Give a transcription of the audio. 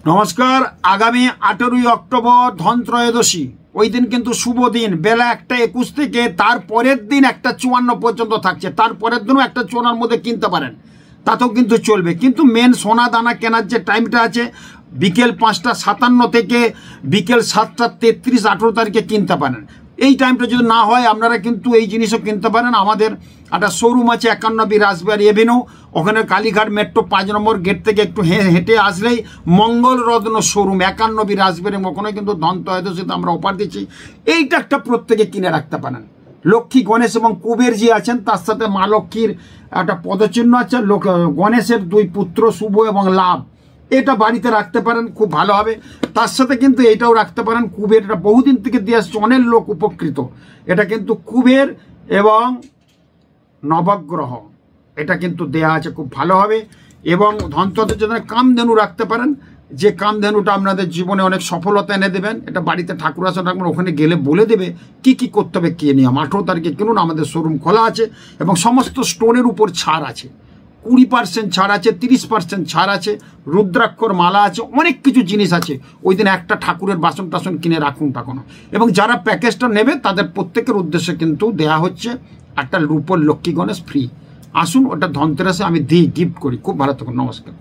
নমস্কার। আগামী 18ই অক্টোবর ধনত্রয়োদশী, ওই দিন কিন্তু শুভ দিন। বেলা 1:21 থেকে তার পরের দিন 1:54 পর্যন্ত থাকছে। তার পরের দিনও 1:54 মধ্যে কিনতে পারেন, তাতেও কিন্তু চলবে। কিন্তু মেন সোনা দানা কেনার যে টাইমটা আছে বিকেল 5:57 থেকে বিকেল 7:33 18 তারিখে কিনতে পারেন। এই টাইমটা যদি না হয় আপনারা কিন্তু এই জিনিসও কিনতে পারেন। আমাদের একটা শোরুম আছে 51B রাসবিহারী এভিনিউ, ওখানে কালীঘাট মেট্রো 5 নম্বর গেট থেকে একটু হেঁটে আসলেই মঙ্গল রত্ন শোরুম 51B রাসবিহারী, ওখানে কিন্তু ধনত্রয়োদশীতে আমরা অফার দিচ্ছি। এইটা একটা প্রত্যেকে কিনে রাখতে পারেন। লক্ষ্মী, গণেশ এবং কুবের যে আছেন তার সাথে মা লক্ষ্মীর একটা পদচিহ্ন আছে। গণেশের 2 পুত্র শুভ এবং লাভ, এটা বাড়িতে রাখতে পারেন, খুব ভালো হবে। তার সাথে কিন্তু এইটাও রাখতে পারেন কুবের, এটা বহুদিন থেকে দিয়ে আসছে, অনেক লোক উপকৃত। এটা কিন্তু কুবের এবং নবগ্রহ, এটা কিন্তু দেয়া আছে, খুব ভালো হবে। এবং ধনতেরাসের জন্য কামধেনু রাখতে পারেন, যে কামধেনুটা আপনাদের জীবনে অনেক সফলতা এনে দেবেন। এটা বাড়িতে ঠাকুর আসন রাখবেন, ওখানে গেলে বলে দেবে কি কি করতে হবে, কে নিয়ম। 18 তারিখে কিনুন, আমাদের শোরুম খোলা আছে এবং সমস্ত স্টোনের উপর ছাড় আছে। 20% ছাড় আছে, 30% ছাড় আছে, রুদ্রাক্ষর মালা আছে, অনেক কিছু জিনিস আছে। ওই দিন একটা ঠাকুরের বাসন টাসন কিনে রাখুন টাকুন। এবং যারা প্যাকেজটা নেবে তাদের প্রত্যেকের উদ্দেশ্যে কিন্তু দেয়া হচ্ছে একটা রূপোর লক্ষ্মী গণেশ ফ্রি। আসুন, ওটা ধনতেরাসে আমি দিই, গিফট করি। খুব ভালো থাকুন, নমস্কার।